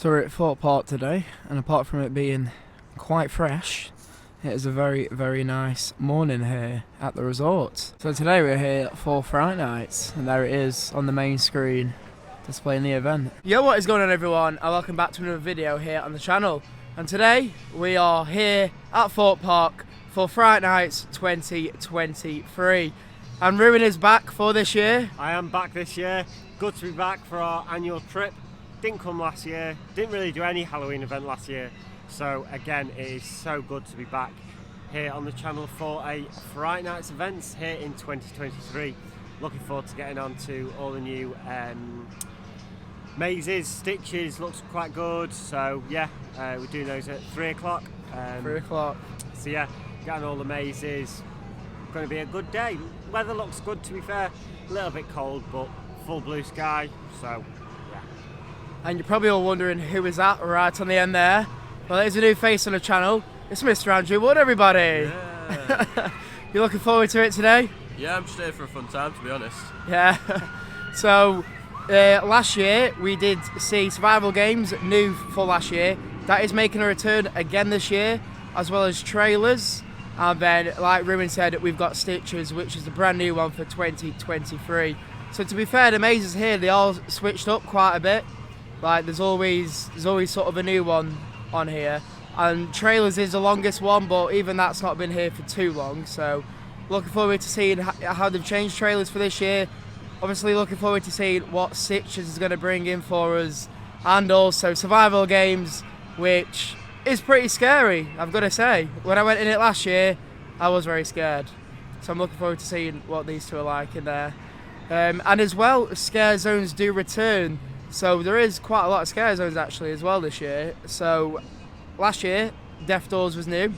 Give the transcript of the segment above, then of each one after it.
So we're at Thorpe Park today, and apart from it being quite fresh, it is a very, very nice morning here at the resort. So today we're here for Fright Nights, and there it is on the main screen, displaying the event. Yo, what is going on everyone, and welcome back to another video here on the channel. And today, we are here at Thorpe Park for Fright Nights 2023. And Ruin is back for this year. I am back this year. Good to be back for our annual trip. Didn't come last year, didn't really do any Halloween event last year, so again it is so good to be back here on the channel for a Fright Nights events here in 2023. Looking forward to getting on to all the new mazes, stitches, looks quite good, so yeah, we're doing those at 3 o'clock. 3 o'clock. So yeah, getting all the mazes, going to be a good day. Weather looks good to be fair, a little bit cold but full blue sky, so and you're probably all wondering who is that right on the end there. Well, there's a new face on the channel. It's Mr. Andrew Wood, everybody. Yeah. You looking forward to it today? Yeah, I'm just here for a fun time, to be honest. Yeah. So, last year we did see survival games, new for last year. That is making a return again this year, as well as trailers. And then, like Ruin said, we've got Stitches, which is a brand new one for 2023. So to be fair, the mazes here, they all switched up quite a bit. Like there's always sort of a new one on here, and trailers is the longest one, but even that's not been here for too long. So looking forward to seeing how they've changed trailers for this year. Obviously looking forward to seeing what Stitches is going to bring in for us, and also survival games, which is pretty scary, I've got to say. When I went in it last year, I was very scared, so I'm looking forward to seeing what these two are like in there. And as well, scare zones do return. So there is quite a lot of scare zones actually as well this year. So last year, Death Doors was new.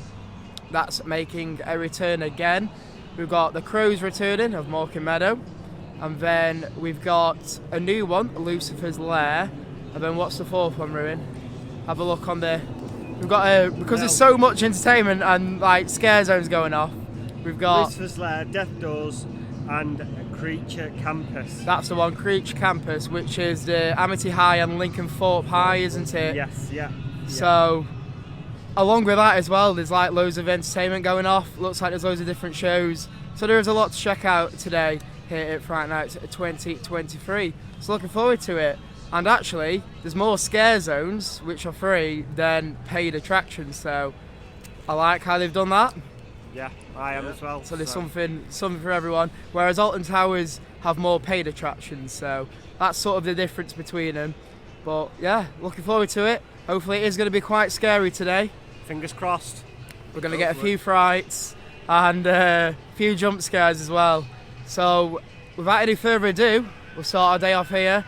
That's making a return again. We've got the Crows returning of Mawkin Meadow. And then we've got a new one, Lucifers Lair. And then what's the fourth one, Ruin? Have a look on there. We've got because there's so much entertainment and like scare zones going off. We've got Lucifers Lair, Death Doors, and Creature Campus. That's the one, Creature Campus, which is the Amity High and Lincoln Thorpe High, isn't it? Yes, yeah. So, along with that as well, there's like loads of entertainment going off. Looks like there's loads of different shows. So there is a lot to check out today here at Fright Nights 2023. So looking forward to it. And actually, there's more scare zones, which are free, than paid attractions. So I like how they've done that. Yeah, I am as well. So there's something for everyone. Whereas Alton Towers have more paid attractions, so that's sort of the difference between them. But yeah, looking forward to it. Hopefully it is going to be quite scary today. Fingers crossed. We're going to get a few frights and a few jump scares as well. So without any further ado, we'll start our day off here.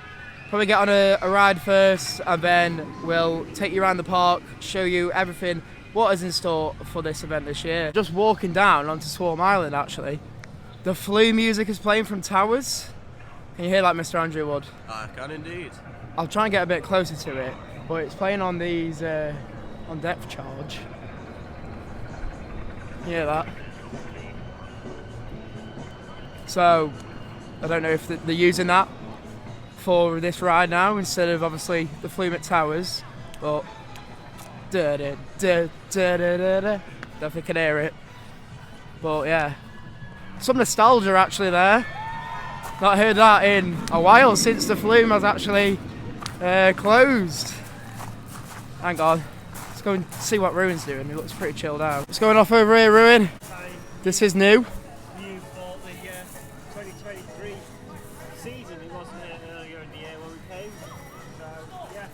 Probably get on a ride first, and then we'll take you around the park, show you everything what is in store for this event this year. Just walking down onto Swarm Island actually. The Flu music is playing from Towers. Can you hear that, Mr. Andrew Wood? I can indeed. I'll try and get a bit closer to it, but it's playing on these, on depth charge. You hear that? So, I don't know if they're using that for this ride now instead of obviously the Flume at Towers, but don't think I can hear it. But yeah, some nostalgia actually there. Not heard that in a while since the Flume has actually closed. Hang on, let's go and see what Ruin's doing. He looks pretty chilled out. What's going off over here, Ruin? Hi. This is new. New for the 2023 season. It wasn't earlier in the year when we came. So yeah,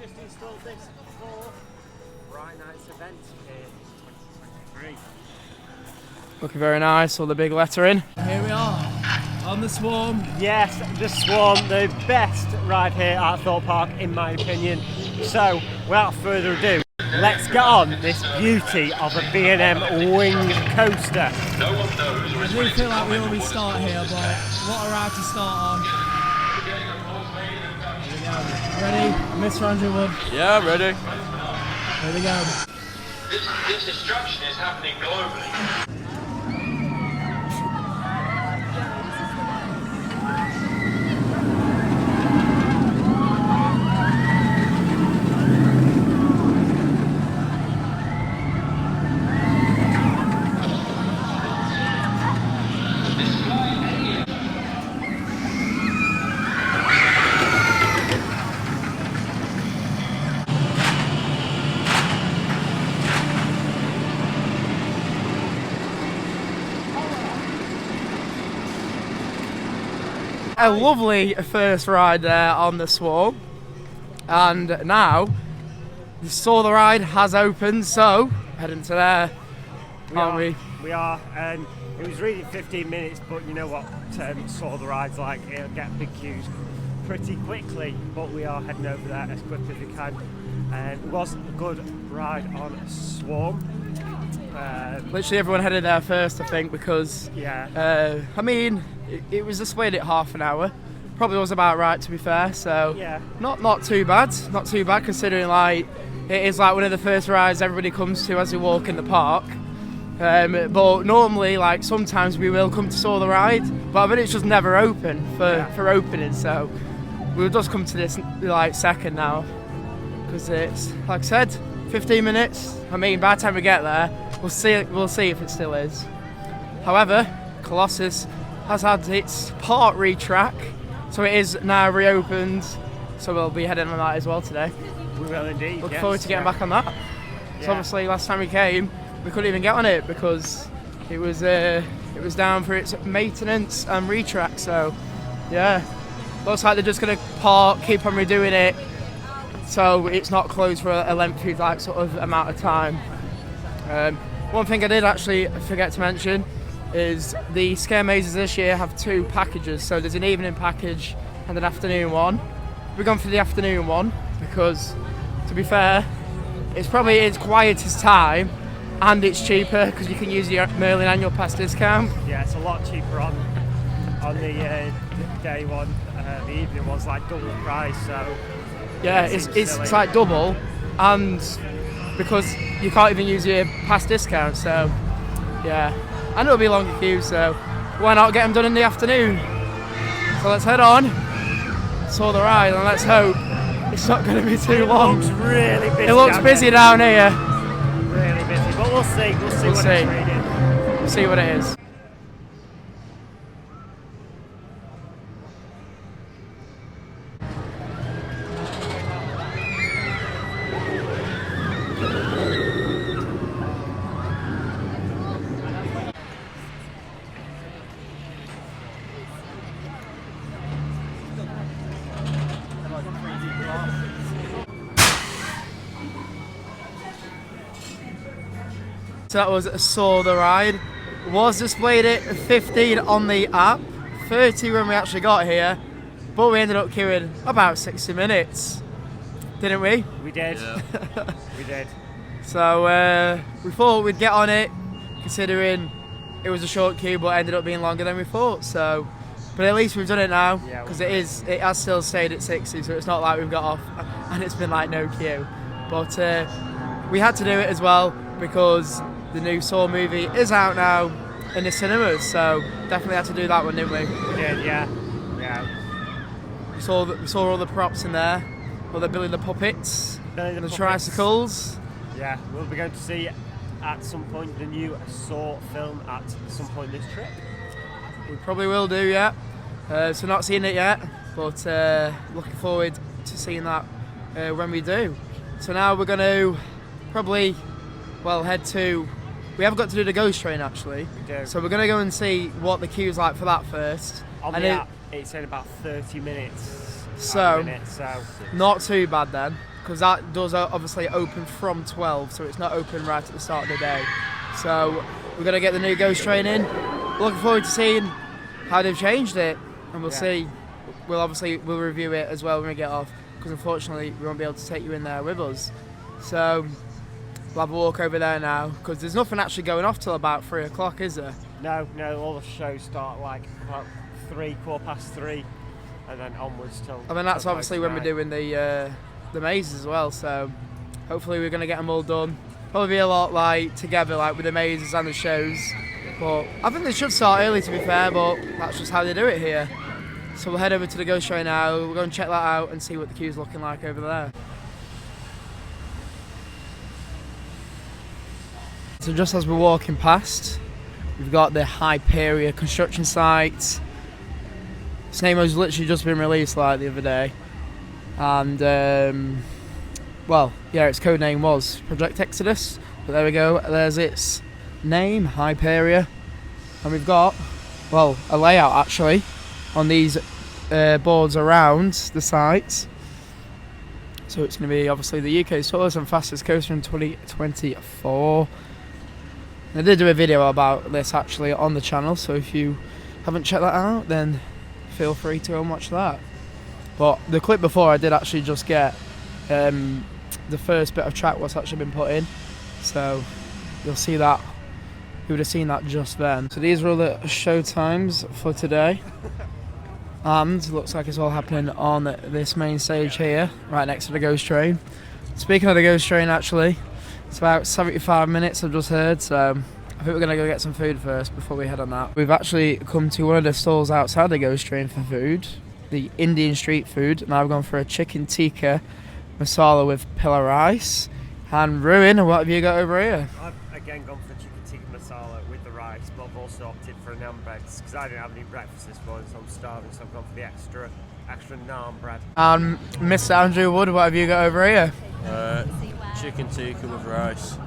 just installed this for Fright Nights event in 2023. Looking very nice, all the big lettering. Here we are, on the Swarm. Yes, the Swarm, the best ride here at Thorpe Park in my opinion. So, without further ado, let's get on this beauty of a B&M winged coaster. I do feel like we always start here, but what a ride to start on. Here we go. Ready? Mr. Andrew Wood. Yeah, I'm ready. Here we go. This destruction is happening globally. A lovely first ride there on the Swarm, and now the Saw the Ride has opened, so heading to there, aren't we? We are, and it was really 15 minutes, but you know what Saw the Ride's like, it'll get big queues pretty quickly, but we are heading over there as quick as we can. And it was a good ride on Swarm. Literally everyone headed there first, I think, because yeah. I mean, it was displayed at half an hour. Probably was about right, to be fair. So yeah, not too bad. Not too bad considering like it is like one of the first rides everybody comes to as they walk in the park. But normally, like sometimes we will come to Saw the Ride, but I mean it's just never open for opening. So we'll just come to this like second now, because it's like I said, 15 minutes. I mean, by the time we get there, we'll see if it still is. However, Colossus has had its part retrack, so it is now reopened. So we'll be heading on that as well today. we will indeed. Looking forward to getting back on that. Yeah. So obviously, last time we came, we couldn't even get on it because it was down for its maintenance and retrack. So yeah, looks like they're just gonna keep on redoing it, so it's not closed for a lengthy like sort of amount of time. One thing I did actually forget to mention is the Scare Mazes this year have two packages. So there's an evening package and an afternoon one. We've gone for the afternoon one because, to be fair, it's probably its quietest time and it's cheaper because you can use your Merlin annual pass discount. Yeah, it's a lot cheaper on the day one. The evening one's like double the price. So yeah, it it's like double, and because you can't even use your pass discount. So yeah, and it'll be a longer queue. So why not get them done in the afternoon? So let's head on, Saw the Ride, and let's hope it's not going to be too long. It looks really busy. It looks busy down here. Really busy, but we'll see. We'll see what it's rated. We'll see what it is. So that was Saw the Ride. Was displayed at 15 on the app, 30 when we actually got here, but we ended up queuing about 60 minutes, didn't we? We did. Yeah. We did. So we thought we'd get on it, considering it was a short queue, but ended up being longer than we thought. So, but at least we've done it now, Yeah, because it has still stayed at 60, so it's not like we've got off and it's been like no queue. But we had to do it as well because the new Saw movie is out now in the cinemas, so definitely had to do that one, didn't we? We did, yeah. Yeah. We saw all the props in there, all the Billy the Puppets, Billy the the Puppets. tricycles. Yeah, we'll be going to see at some point the new Saw film at some point this trip. We probably will do, yeah. So not seen it yet, but looking forward to seeing that when we do. So now we're going to probably, head to. We haven't got to do the ghost train actually. We do. So we're going to go and see what the queue's like for that first. On And the app, it's in about 30 minutes. So- So Not too bad then, because that does obviously open from 12, so it's not open right at the start of the day. So we're going to get the new ghost train in. Looking forward to seeing how they've changed it, and we'll see. We'll review it as well when we get off, because unfortunately we won't be able to take you in there with us. So we'll have a walk over there now, because there's nothing actually going off till about 3 o'clock, is there? no, all the shows start like about 3:15, and then onwards till. I mean that's till obviously when we're doing the mazes as well. So hopefully we're going to get them all done. Probably be a lot like together, like with the mazes and the shows. But I think they should start early, to be fair. But that's just how they do it here. So we'll head over to the ghost train now. We'll go and check that out and see what the queue's looking like over there. So just as we're walking past, we've got the Hyperia construction site. Its name has literally just been released like the other day, and its code name was Project Exodus, but there we go, there's its name, Hyperia. And we've got a layout actually on these boards around the site. So it's going to be obviously the UK's tallest and fastest coaster in 2024. I did do a video about this actually on the channel, so if you haven't checked that out, then feel free to go and watch that. But the clip before, I did actually just get the first bit of track what's actually been put in, so you'll see that. You would have seen that just then. So these are all the show times for today, and looks like it's all happening on this main stage here, right next to the Ghost Train. Speaking of the Ghost Train, actually, it's about 75 minutes I've just heard, so I think we're going to go get some food first before we head on that. We've actually come to one of the stalls outside the Ghost Train for food, the Indian street food. Now I've gone for a chicken tikka masala with pillar rice. And Ruin, what have you got over here? I've again gone for chicken tikka masala with the rice, but I've also opted for naan breads because I didn't have any breakfast this morning, so I'm starving, so I've gone for the extra naan bread. And Mr. Andrew Wood, what have you got over here? Chicken tikka with rice.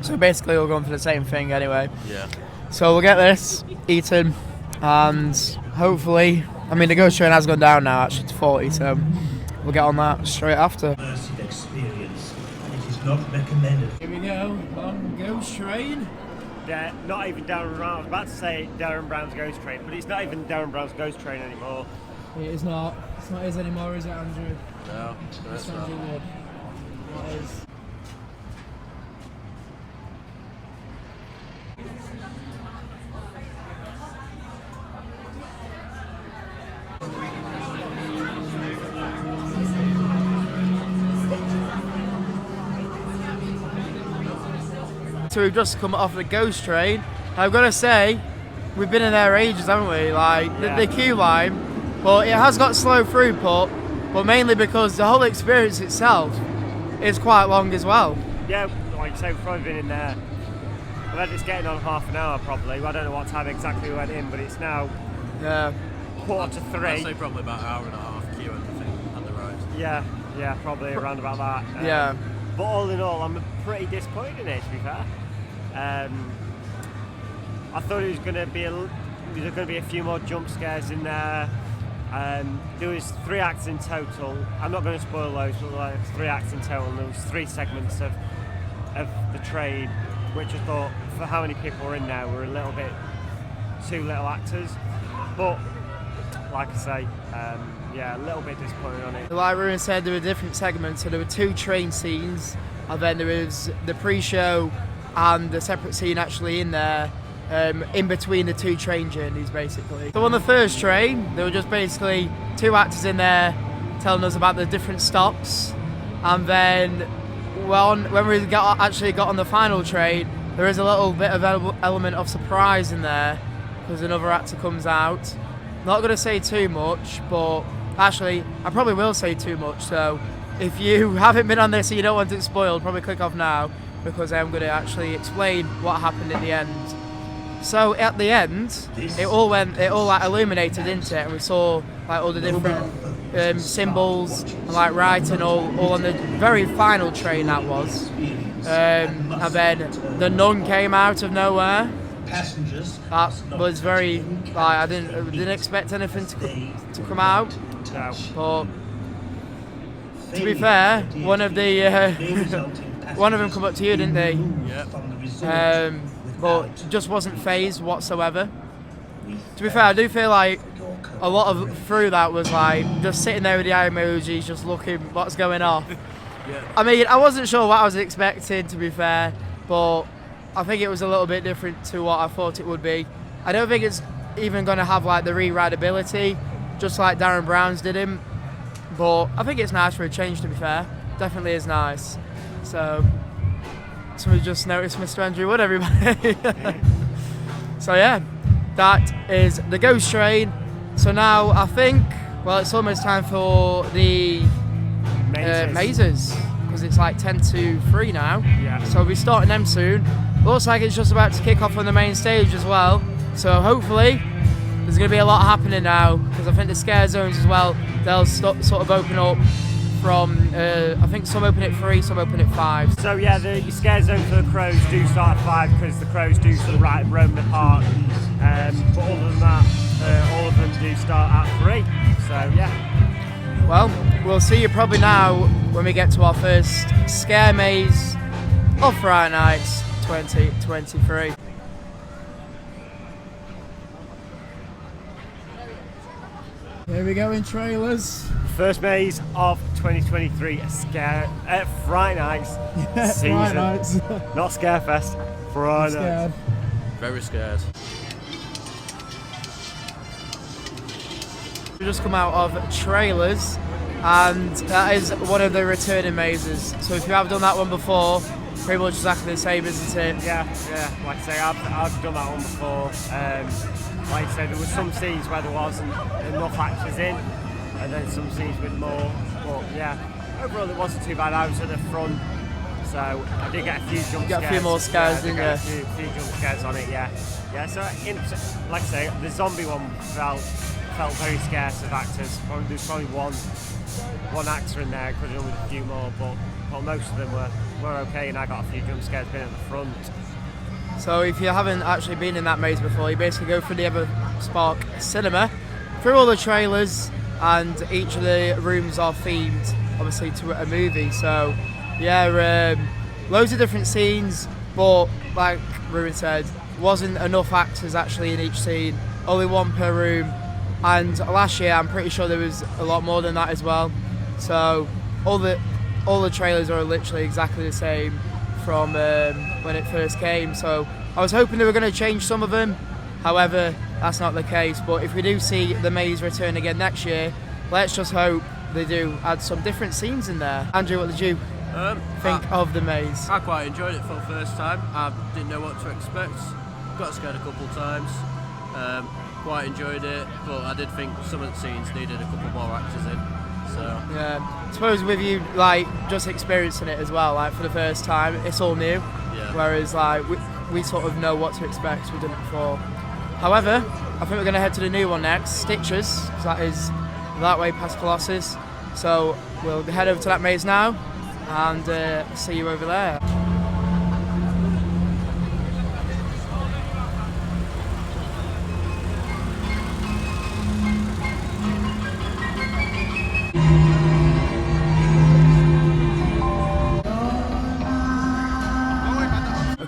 So basically all going for the same thing anyway. Yeah. So we'll get this eaten, and hopefully, I mean the Ghost Train has gone down now actually to 40, so we'll get on that straight after. Immersive experience, and it is not recommended. Here we go, on Ghost Train. Yeah, not even Darren Brown. I was about to say Darren Brown's Ghost Train, but it's not even Darren Brown's Ghost Train anymore. It is not. It's not his anymore, is it, Andrew? No, that's not. Andrew Wood. What is? So we've just come off the Ghost Train. I've got to say, we've been in there ages, haven't we? Like, Yeah. the queue line, but it has got slow throughput, but mainly because the whole experience itself is quite long as well. Yeah, like I say, we've probably been in there. I bet it's getting on half an hour probably. I don't know what time exactly we went in, but it's now Yeah. 2:45. I'd say probably about an hour and a half queue and the ride. Yeah, probably around about that. Yeah. But all in all, I'm pretty disappointed in it, to be fair. I thought it was going to be a few more jump scares in there. There was 3 acts in total. I'm not going to spoil those, but like 3 acts in total. And there was 3 segments of the train, which I thought, for how many people were in there, were a little bit too little actors. But like I say, yeah, a little bit disappointed on it. Like Ruin said, there were different segments, so there were 2 train scenes, and then there was the pre-show and the separate scene actually in there, in between the 2 train journeys basically. So on the first train, there were just basically 2 actors in there telling us about the different stops, and then when we actually got on the final train, there is a little bit of element of surprise in there, because another actor comes out. Not going to say too much, but actually I probably will say too much, so if you haven't been on this and you don't want it spoiled, probably click off now, because I'm going to actually explain what happened at the end. So at the end, it all like illuminated into it, and we saw like all the different symbols and like writing all on the very final train that was. And then the nun came out of nowhere. Passengers. That was very like I didn't expect anything to come out. No. But to be fair, one of them come up to you, didn't they? Yeah. But just wasn't phased whatsoever. To be fair, I do feel like a lot of through that was like just sitting there with the eye emojis, just looking what's going off. Yeah. I mean, I wasn't sure what I was expecting, to be fair, but I think it was a little bit different to what I thought it would be. I don't think it's even going to have like the re-rideability, just like Darren Brown's didn't. But I think it's nice for a change, to be fair. Definitely is nice. So we just noticed Mr. Andrew Wood, everybody. So yeah, that is the Ghost Train. So now I think, well, it's almost time for the mazes, because it's like 10 to 3 now. Yeah. So we'll be starting them soon. Looks like it's just about to kick off on the main stage as well. So hopefully there's going to be a lot happening now, because I think the scare zones as well, they'll sort of open up from, I think some open at 3, some open at 5. So yeah, the scare zone for the Crows do start at 5 because the Crows do sort of roam the park. But other than that, all of them do start at 3. So yeah. Well, we'll see you probably now when we get to our first scare maze of Fright Nights 2023. Here we go in trailers. First maze of 2023, scare Fright Nights season. Fright Nights. Not Scarefest. Fright Nights. Very scared. We just come out of trailers, and that is one of the returning mazes. So if you have done that one before, pretty much exactly the same, isn't it? Yeah. Like I say, I've done that one before. Like I said, there were some scenes where there wasn't enough actors in, and then some scenes with more. But yeah, overall it wasn't too bad. I was at the front, so I did get a few jump scares. Got a few more scares, didn't you? A few jump scares on it, yeah. So like I say, the zombie one felt very scarce of actors. There's probably one actor in there. Could have done with a few more, but most of them were okay, and I got a few jump scares being at the front. So if you haven't actually been in that maze before, you basically go through the Everspark cinema, through all the trailers, and each of the rooms are themed, obviously, to a movie. So yeah, loads of different scenes, but like Ruin said, wasn't enough actors actually in each scene, only one per room. And last year, I'm pretty sure there was a lot more than that as well. So all the trailers are literally exactly the same from when it first came. So I was hoping they were going to change some of them. However, that's not the case. But if we do see the maze return again next year, let's just hope they do add some different scenes in there. Andrew, what did you think of the maze? I quite enjoyed it for the first time. I didn't know what to expect. Got scared a couple of times. Quite enjoyed it, but I did think some of the scenes needed a couple more actors in. So yeah, I suppose with you like just experiencing it as well, like for the first time, it's all new. Yeah. Whereas like we sort of know what to expect. We've done it before. However, I think we're going to head to the new one next, Stitches, because that is that way past Colossus. So we'll head over to that maze now and see you over there.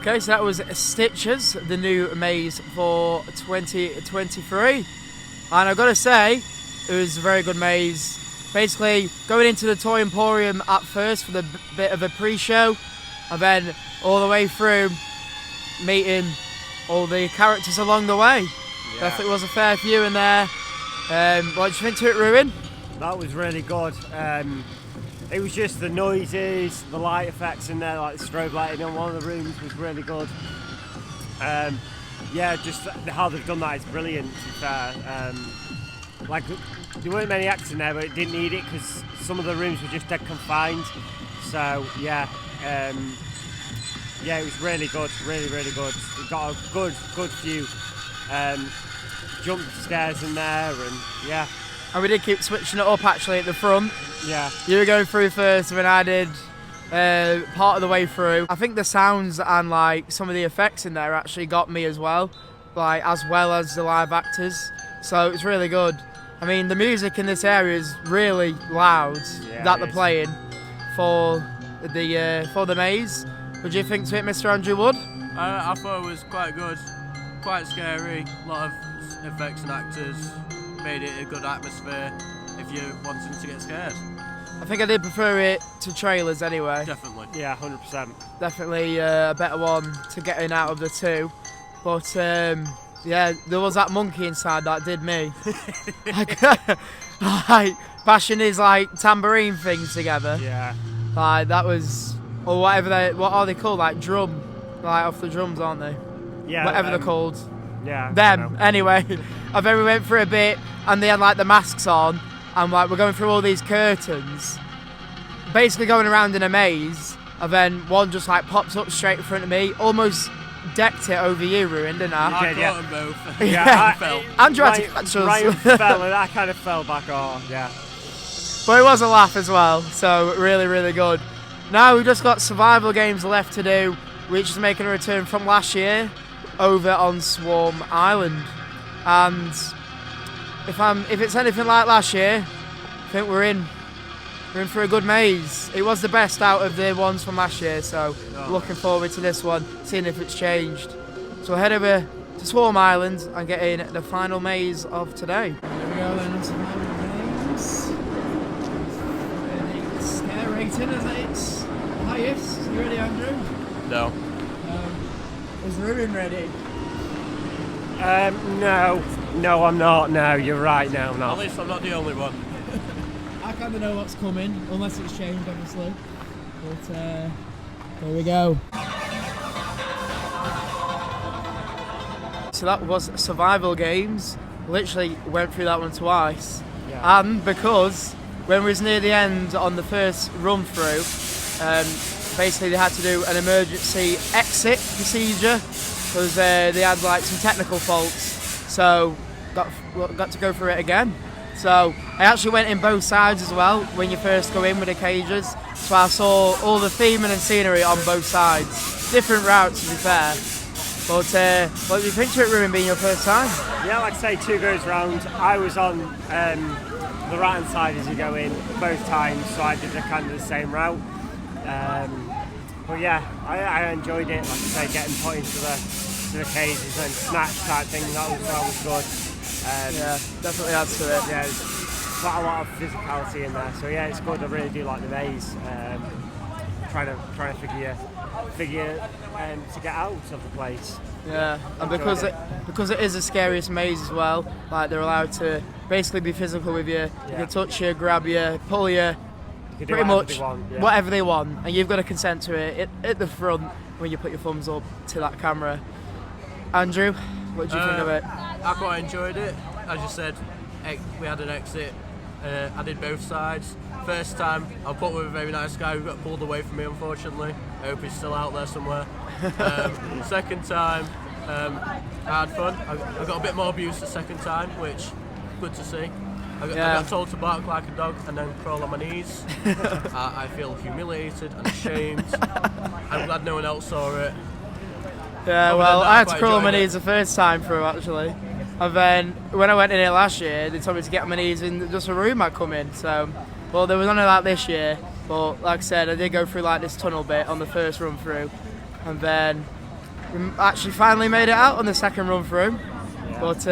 Okay, so that was Stitches, the new maze for 2023. And I've got to say, it was a very good maze. Basically, going into the Toy Emporium at first for the bit of a pre-show, and then all the way through meeting all the characters along the way. Yeah. Definitely was a fair few in there. What did you think to it, Ruin? That was really good. It was just the noises, the light effects in there, like the strobe lighting in one of the rooms was really good. Yeah, just how they've done that is brilliant, to be fair. Like, there weren't many actors in there, but it didn't need it because some of the rooms were just dead confined. So, yeah, it was really good, really good. We got a good few jump scares in there, and yeah. And we did keep switching it up actually at the front. Yeah. You were going through first when I did part of the way through. I think the sounds and like some of the effects in there actually got me as well as the live actors. So it's really good. I mean, the music in this area is really loud that they're playing for the maze. What do you think to it, Mr. Andrew Wood? I thought it was quite good, quite scary. A lot of effects and actors. Made it a good atmosphere if you're wanting to get scared. I think I did prefer it to trailers anyway. Definitely. Yeah, 100%. Definitely a better one to get in out of the two. But yeah, there was that monkey inside that did me. like bashing his like tambourine things together. Yeah. Like that was, or whatever what are they called? Like drum, like off the drums, aren't they? Yeah. Whatever they're called. Yeah. Them. Anyway, and then we went for a bit, and they had like the masks on, and like we're going through all these curtains, basically going around in a maze, and then one just like pops up straight in front of me, almost decked it over you, Ruin, didn't I? I caught them both. Yeah, fell. Andrew had to catch us. Ryan fell, and I kind of fell back. Oh, yeah. But it was a laugh as well, so really good. Now we've just got survival games left to do, which is making a return from last year over on Swarm Island. And if it's anything like last year, I think we're in for a good maze. It was the best out of the ones from last year, so looking forward to this one, seeing if it's changed. So we'll head over to Swarm Island and get in the final maze of today. Here we go then, onto the maze. Scare rating as its highest. You ready, Andrew? No. Is Ruin ready? No, I'm not. No, you're right. No, I'm At not. least I'm not the only one. I kind of know what's coming, unless it's changed, obviously. But there we go. So that was Survival Games. Literally went through that one twice. Yeah. And because when we was near the end on the first run through, basically they had to do an emergency exit procedure because they had like some technical faults. So got to go through it again. So I actually went in both sides as well when you first go in with the cages. So I saw all the theming and scenery on both sides. Different routes, to be fair. But what do you think to it, Ruin, being your first time? Yeah, like I say, 2 goes round. I was on the right hand side as you go in both times, so I did kind of the same route. But yeah, I enjoyed it. Like I say, getting put into the cages and snatch type thing, that was good. Yeah, definitely adds to it. Yeah, there's quite a lot of physicality in there. So yeah, it's good. I really do like the maze. Trying to figure to get out of the place. Yeah, and because it is the scariest maze as well, like they're allowed to basically be physical with you. They can touch you, grab you, pull you, You can do pretty whatever much they want, yeah. whatever they want, and you've got to consent to it at the front when you put your thumbs up to that camera. Andrew, what do you think of it? I quite enjoyed it. As you said, we had an exit. I did both sides. First time, I put with a very nice guy who got pulled away from me, unfortunately. I hope he's still out there somewhere. Second time, I had fun. I got a bit more abuse the second time, which good to see. I got told to bark like a dog and then crawl on my knees. I feel humiliated and ashamed. I'm glad no one else saw it. Yeah, Other well, than that, I had to quite crawl on my enjoyed knees the first time through, actually. And then when I went in it last year, they told me to get on my knees in just a room I'd come in. So, well, there was none of that this year. But like I said, I did go through like this tunnel bit on the first run through, and then we actually finally made it out on the second run through. Yeah. But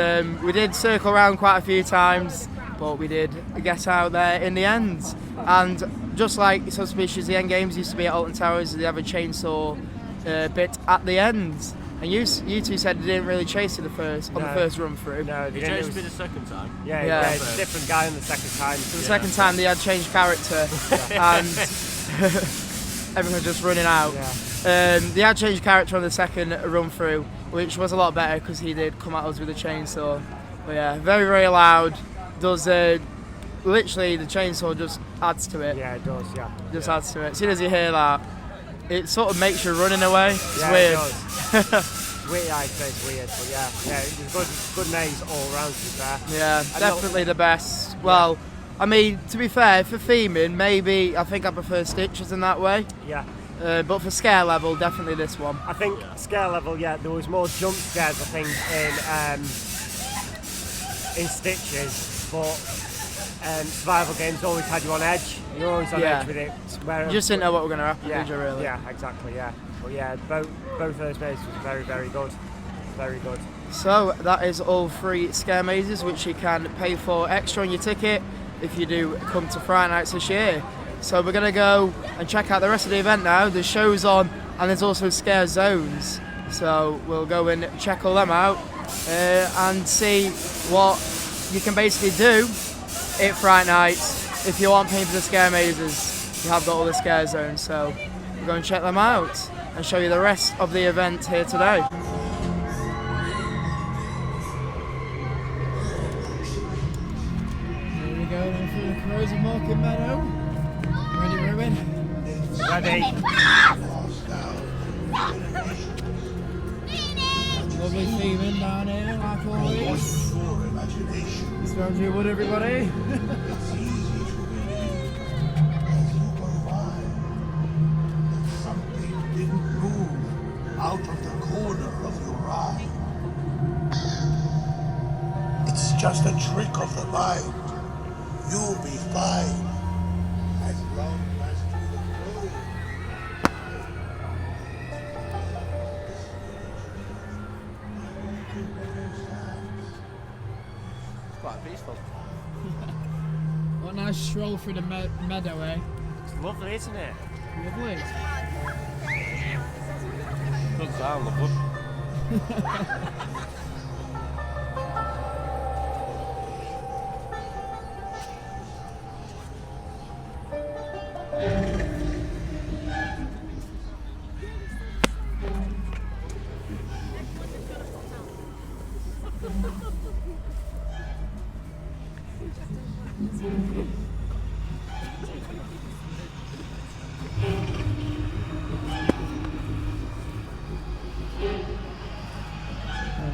we did circle around quite a few times, but we did get out there in the end. And just like Suspicious, the end games used to be at Alton Towers, they have a chainsaw bit at the end. And you two said they didn't really chase you on the first run through. No, they You didn't. chased me the second time. Yeah, it's a different guy on the second time. So the second time they had changed character and everyone was just running out. Yeah. They had changed character on the second run through, which was a lot better because he did come at us with a chainsaw. But yeah, very, very loud. Does literally the chainsaw just adds to it. Yeah, it does, yeah. Just adds to it. As soon as you hear that, it sort of makes you running away. It's weird. It does. Weird, I'd say it's weird, but yeah, it was good maze all around, to be fair. Yeah, definitely the best. Well, I mean, to be fair, for theming, maybe I think I prefer Stitches in that way. Yeah. But for scare level, definitely this one. I think scare level, yeah, there was more jump scares, I think, in Stitches, but survival games always had you on edge. You're always on edge with it. You just didn't know what was going to happen, did you, really? Yeah, exactly, yeah. But yeah, both of those mazes were very, very good. Very good. So that is all 3 scare mazes, which you can pay for extra on your ticket if you do come to Fright Nights this year. So we're going to go and check out the rest of the event now. There's shows on and there's also scare zones. So we'll go and check all them out and see what you can basically do at Fright Nights if you aren't paying for the scare mazes. You have got all the scare zones, so we're going to check them out and show you the rest of the event here today. Here we go then through the Crows of Mawkin Meadow. Ready, Ruin? Ready. Lovely theming down here, like always. Surround you wood, everybody. Out of the corner of your eye. It's just a trick of the mind. You'll be fine. As long as you know. It's quite peaceful. What a nice stroll through the meadow, eh? It's lovely, isn't it? Lovely. Good sound, lovely.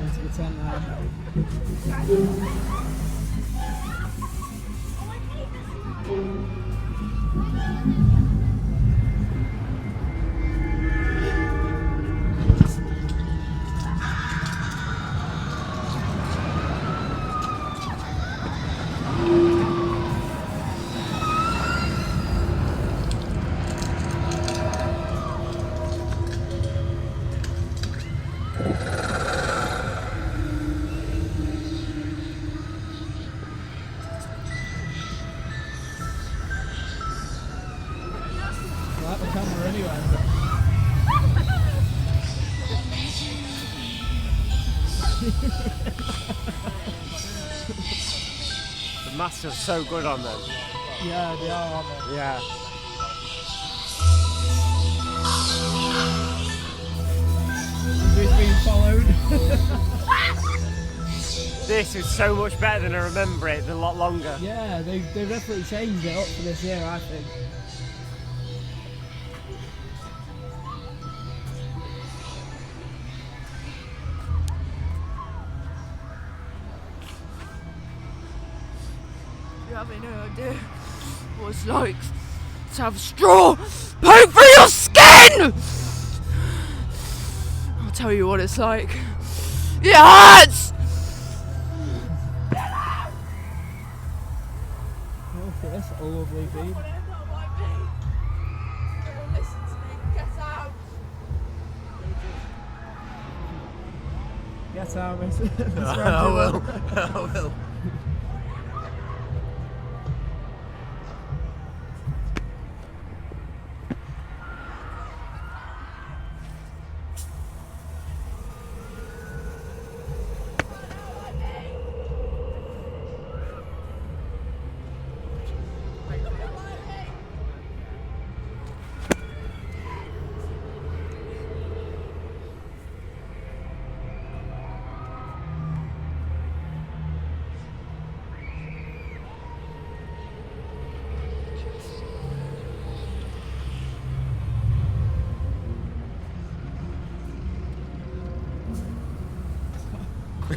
Into the tent now. I like the camera anyway. The masks are so good on them. Yeah, they are, aren't they? Yeah. Andrew's being followed. This is so much better than I remember it, a lot longer. Yeah, they've definitely changed it up for this year, I think. You have any idea what it's like to have a straw poke through your skin? I'll tell you what it's like. It hurts! Oh, Chris, a lovely feed. Listen to me, get out! Get out, Mr. I will. I will.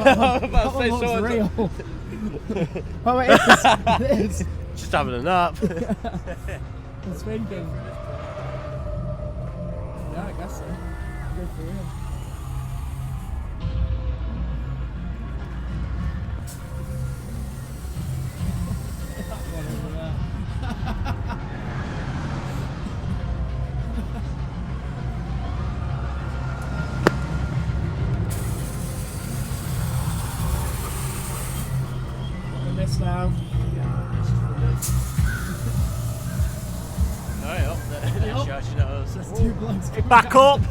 I'm about to say That looks someone. real. Oh, it is. Just having a nap. It's thinking. Yeah, I guess so. Good for you. That one over there. What we missed now? Alright, up there. Charging nose. Two blokes. Back up!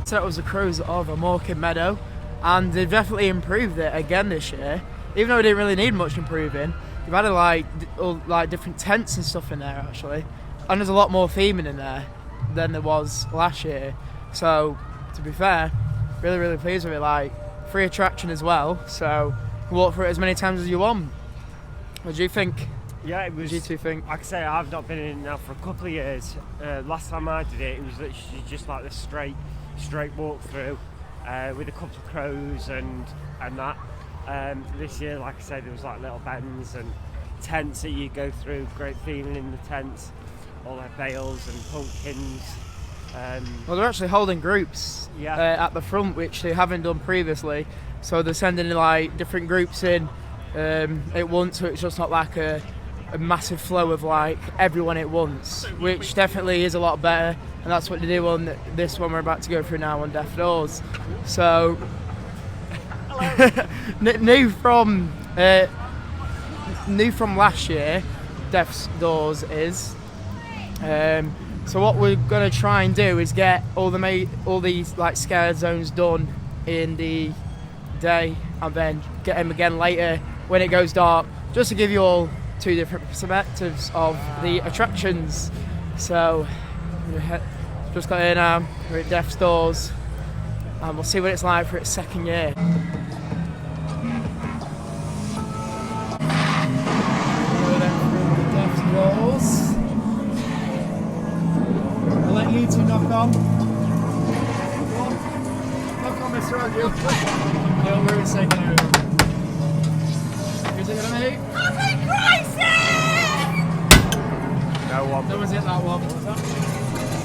So it was the Crows of Mawkin Meadow, and they've definitely improved it again this year. Even though it didn't really need much improving, they've added like different tents and stuff in there actually, and there's a lot more theming in there than there was last year. So to be fair, really pleased with it. Like free attraction as well, so you can walk through it as many times as you want. What do you think? Yeah, it What was. do you two think? Like I say, I've not been in now for a couple of years. Last time I did it, it was literally just like this straight walk through with a couple of crows and that. This year, like I said, there was like little bends and tents that you go through. Great feeling in the tents, all their bales and pumpkins. Well, they're actually holding groups at the front, which they haven't done previously. So they're sending like different groups in at once, so it's just not like a massive flow of like everyone at once, which definitely is a lot better. And that's what they do on this one we're about to go through now on Death Doors. So new from last year, Death's Doors is. So what we're gonna try and do is get all these like scare zones done in the day, and then get them again later when it goes dark, just to give you all two different perspectives of the attractions. So just got here now, we're at Death's Doors, and we'll see what it's like for its second year. Death's Doors. I'll let you two knock on. Knock on, Mr. Andrew. Don't worry, it's taking over. Who's it gonna make? Fucking crisis! No one. That was it, that one. What was that?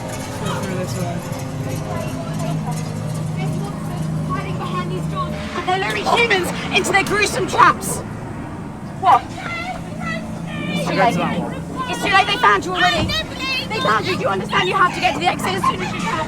Let's go through this way. There's monsters hiding behind these doors, and they're luring humans into their gruesome traps. What? It's too late. It's too late, they found you already. They found you, do you understand? You have to get to the exit as soon as you can.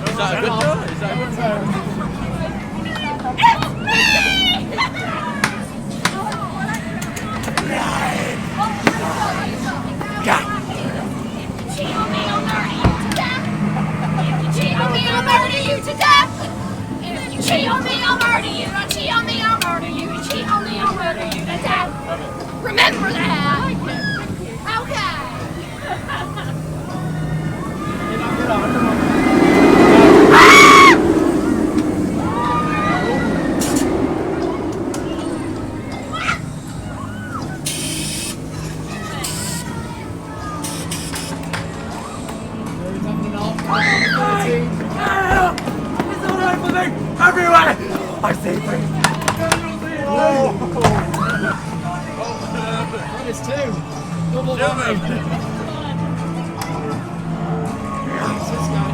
Is that a good door? Is that a good door? Cheat on me, I'll murder you to death. If you cheat on me, I'll murder you to death. If you cheat on me, I'll murder you. Don't cheat on me, I'll murder you. You cheat on me, I'll murder you to death. Remember that. Okay. Everywhere! I see things! That is two. Double whammy. What's this guy?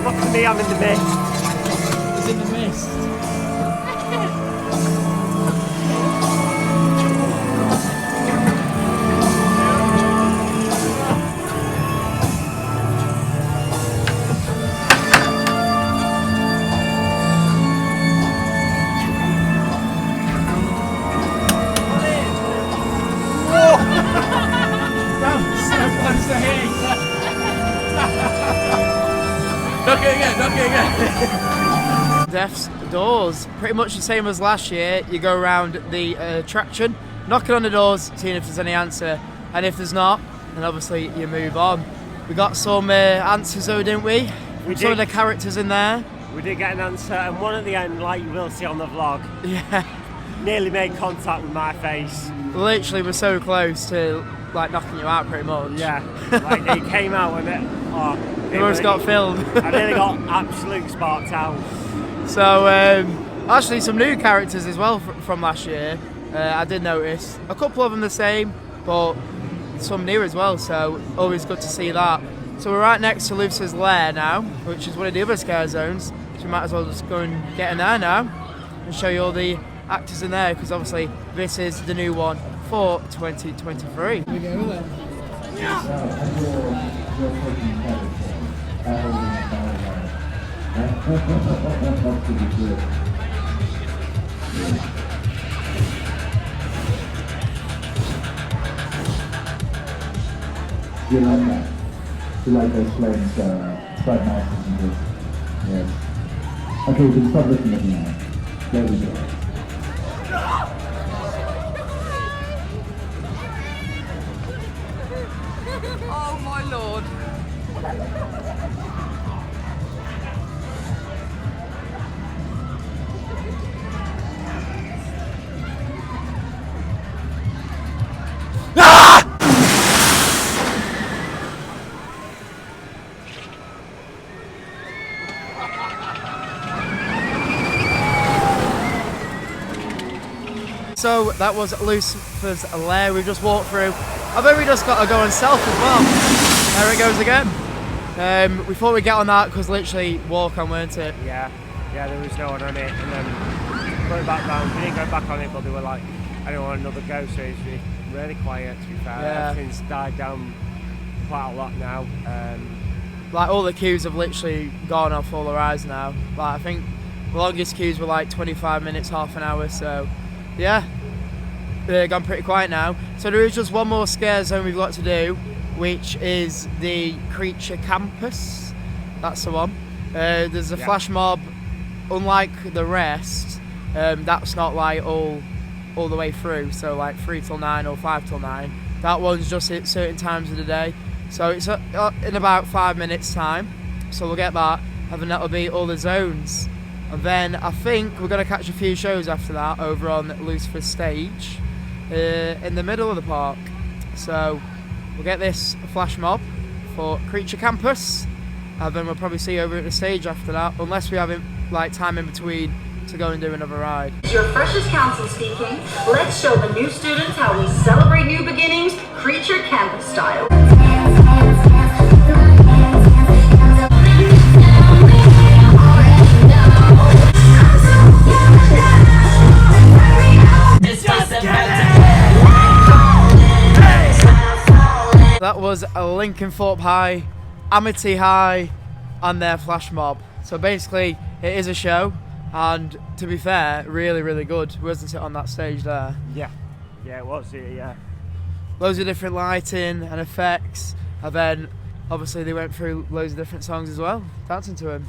Look at me, I'm in the mist. He's in the mist. Knock it again. Death's Doors, pretty much the same as last year. You go around the attraction, knocking on the doors, seeing if there's any answer, and if there's not, then obviously you move on. We got some answers though, didn't we? Some of the characters in there. We did get an answer, and one at the end, like you will see on the vlog. Yeah. Nearly made contact with my face. Literally, we're so close to like knocking you out, pretty much. Yeah, like they came out and It almost got filled. I nearly got absolute sparked out. So, actually, some new characters as well from last year. I did notice a couple of them the same, but some new as well. So, always good to see that. So, we're right next to Lucifers Lair now, which is one of the other scare zones. So, we might as well just go and get in there now and show you all the actors in there, because obviously this is the new one for 2023. Here we go then. You like that? You like those flames, quite nice, isn't it? Yes. Okay, we can stop looking at me now. There we go. Oh my lord. So that was Lucifers Lair. We've just walked through. I bet we just got to go on stealth as well. There it goes again. We thought we'd get on that because literally walk on, weren't it? Yeah, there was no one on it, and then going back round, we didn't go back on it, but they were like, I don't want another go, so it's really quiet to be fair. Yeah. Everything's died down quite a lot now. Like all the queues have literally gone off all the rides now. Like I think the longest queues were like 25 minutes, half an hour, so yeah. They've gone pretty quiet now. So there is just one more scare zone we've got to do, which is the Creature Campus. That's the one. There's a flash mob. Unlike the rest, that's not like all the way through. So like 3 till 9 or 5 till 9. That one's just at certain times of the day. So it's in about 5 minutes time. So we'll get that, and then that'll be all the zones. And then I think we're going to catch a few shows after that over on Lucifer's stage in the middle of the park. So we'll get this flash mob for Creature Campus, and then we'll probably see you over at the stage after that, unless we have like time in between to go and do another ride. Your Freshers Council speaking. Let's show the new students how we celebrate new beginnings, Creature Campus style. That was a Lincoln Thorpe High, Amity High, and their flash mob. So basically, it is a show, and to be fair, really, really good, wasn't it, on that stage there? Yeah, it was. Yeah. Loads of different lighting and effects, and then obviously they went through loads of different songs as well, dancing to them.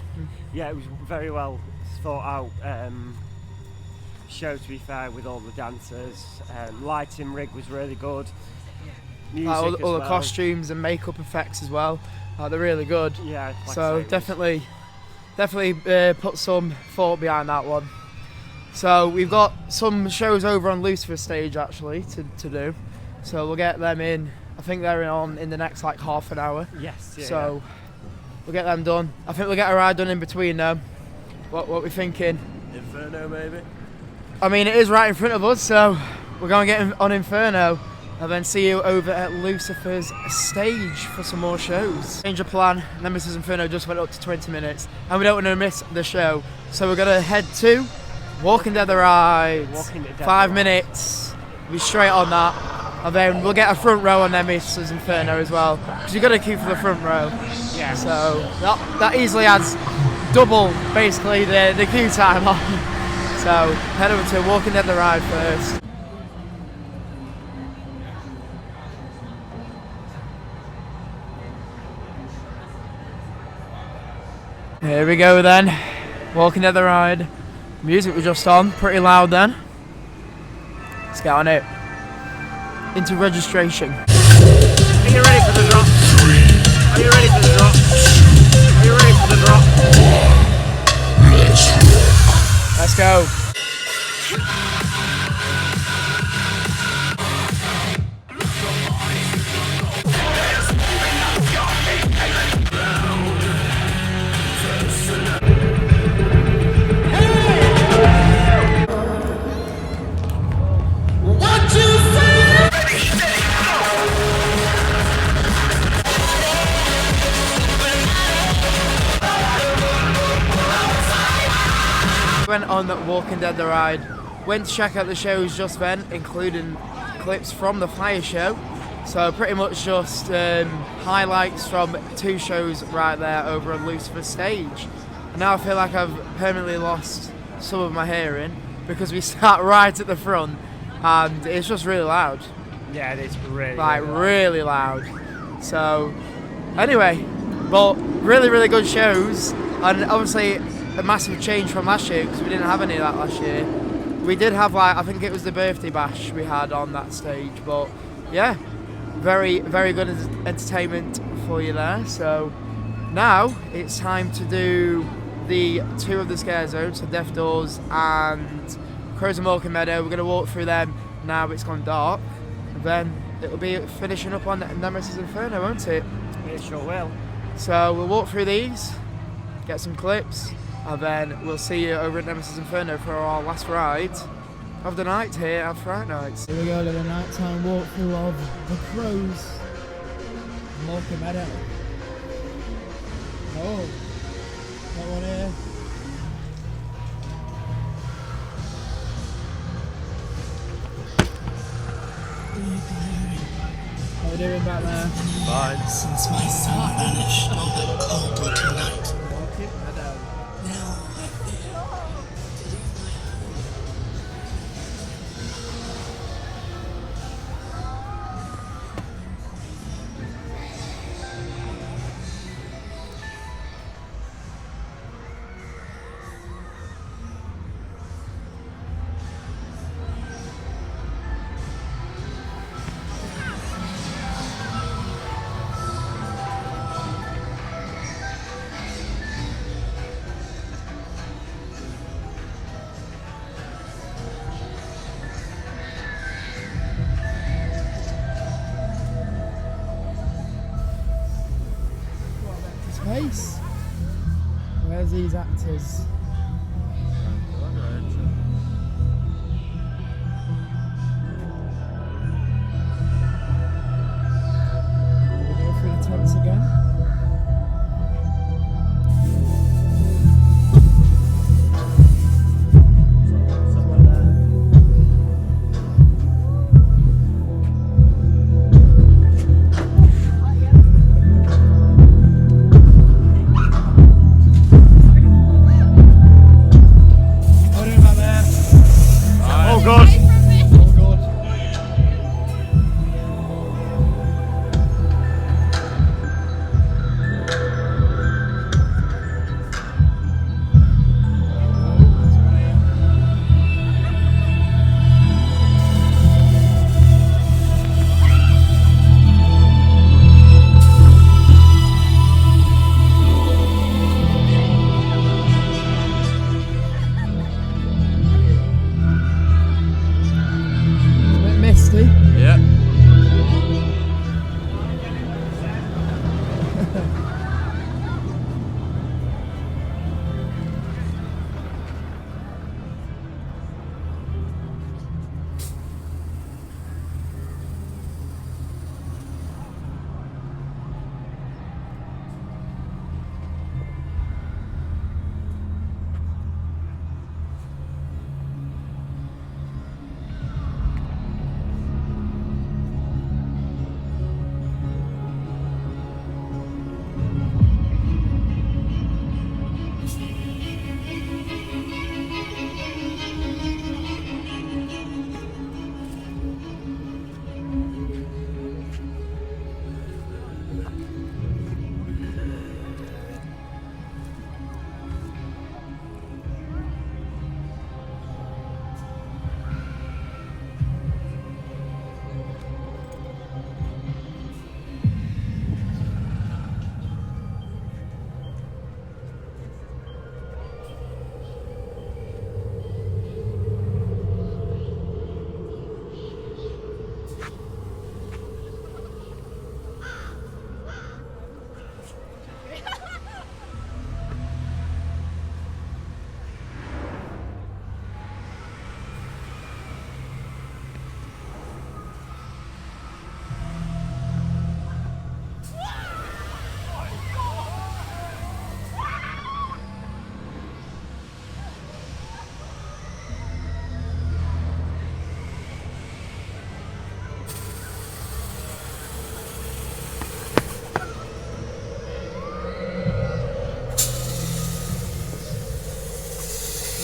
Yeah, it was very well thought out show, to be fair, with all the dancers. Lighting rig was really good. Music all the well. costumes and makeup effects as well, they're really good. Yeah, like so definitely put some thought behind that one. So we've got some shows over on Lucifer stage actually to do, so we'll get them in. I think they're on in the next like half an hour. Yes. Yeah, so we'll get them done. I think we'll get a ride done in between them. What we thinking? Inferno maybe? I mean, it is right in front of us, so we're going to get on Inferno and then see you over at Lucifer's stage for some more shows. Change of plan. Nemesis Inferno just went up to 20 minutes and we don't want to miss the show, so we're going to head to Walking Dead the Ride. 5 minutes, we'll be straight on that, and then we'll get a front row on Nemesis Inferno as well, because you've got to queue for the front row. Yeah. So that easily adds double basically the queue time on. So head over to Walking Dead the Ride first. Here we go then, Walking Dead the Ride. Music was just on, pretty loud then. Let's get on it. Into registration. Are you ready for the drop? Are you ready for the drop? Are you ready for the drop? Let's go. Went on Walking Dead the Ride, went to check out the shows just then, including clips from the Fire show. So pretty much just highlights from 2 shows right there over on Lucifer's stage. And now I feel like I've permanently lost some of my hearing, because we sat right at the front, and it's just really loud. Yeah, it is really, Like really loud. really loud. So anyway, but really good shows, and obviously a massive change from last year because we didn't have any of that last year. We did have, like, I think it was the birthday bash we had on that stage, but yeah, very good entertainment for you there. So now it's time to do the 2 of the scare zones, so Death Doors and Crows of Mawkin Meadow. We're going to walk through them now it's gone dark, and then it'll be finishing up on Nemesis Inferno, won't it? It sure will. So we'll walk through these, get some clips, and then we'll see you over at Nemesis Inferno for our last ride of the night here at Fright Nights. Here we go to the nighttime walkthrough of the Crows of Mawkin Meadow. Oh, got one here. How are we doing back there? Fine. Since my son vanished on the cold winter night. Mawkin Meadow. Now I fear. Space. Where's these actors? We go through the tents again. Somewhere there.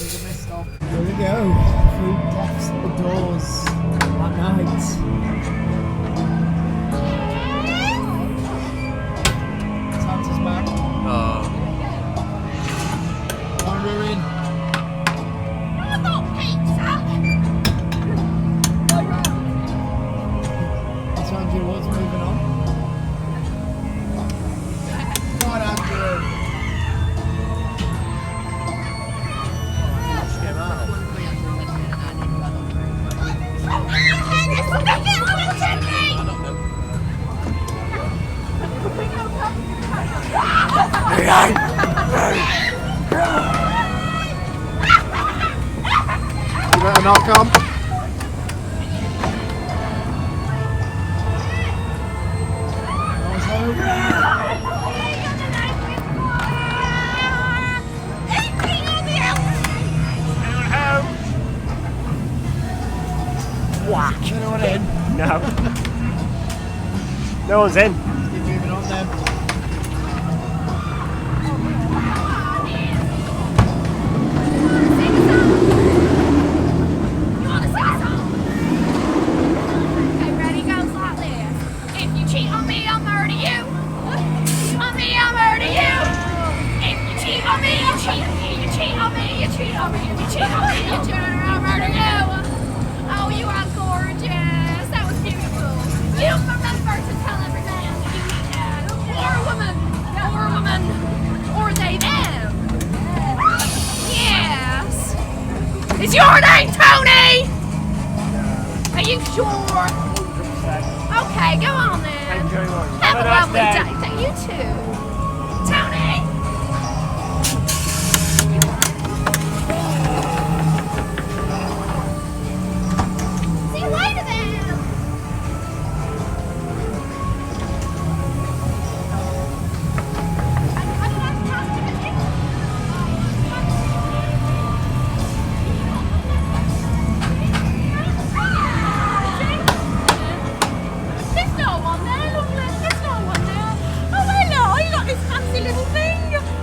There's a mist off. Here we go. Through death's doors at night. Santa's back. Oh. One ruin. I got pizza. That's Andrew Woods moving on. Come on, Andrew. You better not come. Whack! Anyone in? No. No one's in. Keep moving on then. You wanna sing a song? Okay, ready? Goes like this. If you cheat on me, I'll murder you. On me, I'll murder you. If you cheat on me, you cheat on me. You cheat on me, you cheat on me. If you cheat on me, you cheat on me, I'll murder you. Oh, you are gorgeous. That was beautiful. You remember to tell every man that you can. Or a woman. Or a woman. Or they them. Yes. Is your name Tony? Are you sure? Okay, go on then. Thank you very much. Have a nice lovely day. day. You too. Tony! See you later then. There's no one there, lovely. There's no one there. Oh, hello. You got this fancy little thing.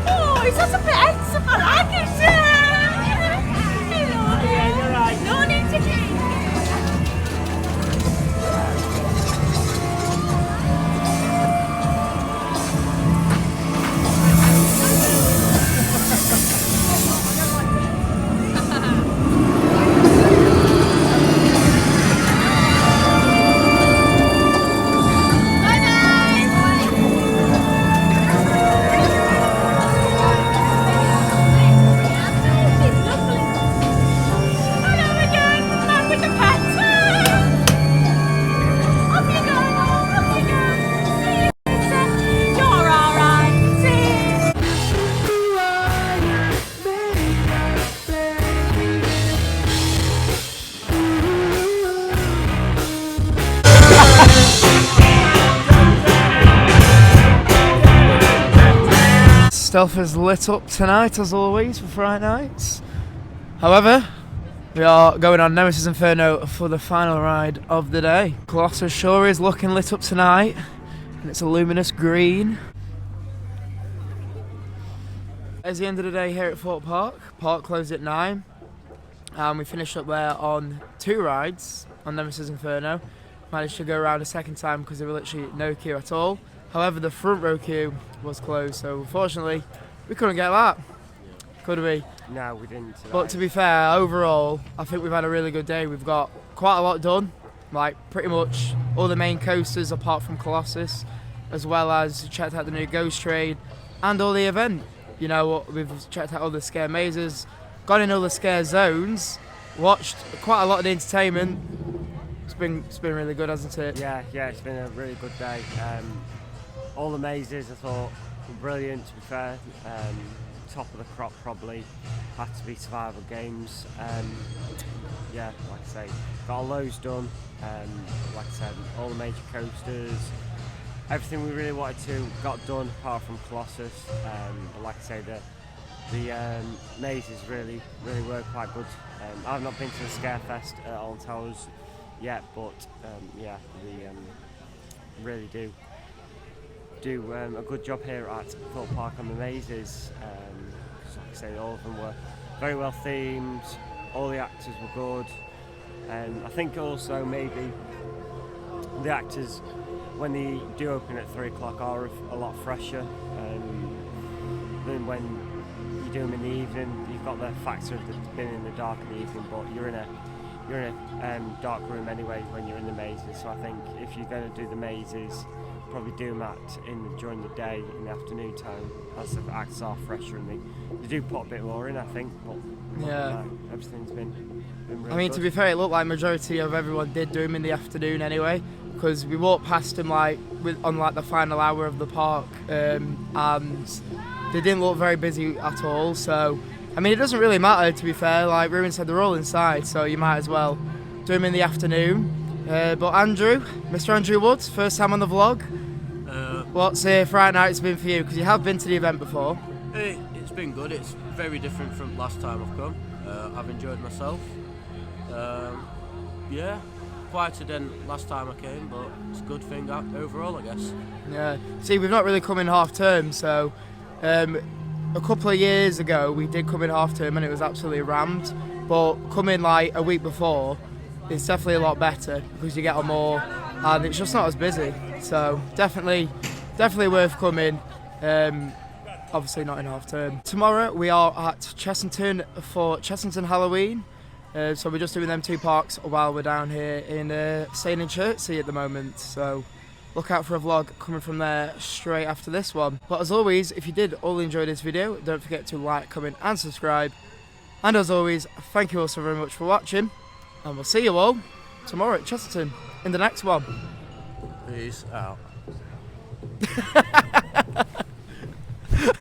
Oh, it's just a pet. I like it. Hello. Yeah, you're right. No need to change. Stealth is lit up tonight as always for Fright nights. However, we are going on Nemesis Inferno for the final ride of the day. Colossus sure is looking lit up tonight, and it's a luminous green. It's the end of the day here at Thorpe Park. Park closed at 9, and we finished up there on 2 rides on Nemesis Inferno. Managed to go around a second time because there were literally no queue at all. However, the front row queue was closed, so unfortunately we couldn't get that, could we? No, we didn't. But to be fair, overall, I think we've had a really good day. We've got quite a lot done, like pretty much all the main coasters apart from Colossus, as well as checked out the new Ghost Train and all the event. You know, we've checked out all the scare mazes, gone in all the scare zones, watched quite a lot of the entertainment. It's been really good, hasn't it? Yeah, it's been a really good day. All the mazes I thought were brilliant, to be fair. Top of the crop probably had to be survival games. Yeah, like I say, got all those done. Like I said, all the major coasters, everything we really wanted to got done apart from Colossus. But like I say, the mazes really were quite good. I've not been to the Scarefest at Alton Towers yet, but yeah, we really do a good job here at Thorpe Park on the mazes. Like I say, all of them were very well themed. All the actors were good, and I think also maybe the actors, when they do open at 3 o'clock, are a lot fresher than when you do them in the evening. You've got the factor of being in the dark in the evening, but you're in a dark room anyway when you're in the mazes. So I think if you're going to do the mazes, probably do them during the day, in the afternoon time, as the acts are fresher and they do put a bit more in, I think. But Yeah. Everything's been really I mean, good. to be fair, it looked like majority of everyone did do them in the afternoon anyway, because we walked past them on the final hour of the park, and they didn't look very busy at all. So, I mean, it doesn't really matter, to be fair. Like Ruin said, they're all inside, so you might as well do them in the afternoon. But Andrew, Mr. Andrew Woods, first time on the vlog. What's Fright Night's been for you? Because you have been to the event before. It's been good. It's very different from last time I've come. I've enjoyed myself. Yeah, quieter than last time I came, but it's a good thing overall, I guess. Yeah. See, we've not really come in half term, so a couple of years ago we did come in half term and it was absolutely rammed. But coming like a week before, it's definitely a lot better because you get on more and it's just not as busy. So definitely worth coming. Obviously not in half term. Tomorrow we are at Chessington for Chessington Halloween. So we're just doing them 2 parks while we're down here in staying in Chertsey at the moment. So look out for a vlog coming from there straight after this one. But as always, if you did all enjoy this video, don't forget to like, comment and subscribe. And as always, thank you all so very much for watching. And we'll see you all tomorrow at Chessington in the next one. Peace out.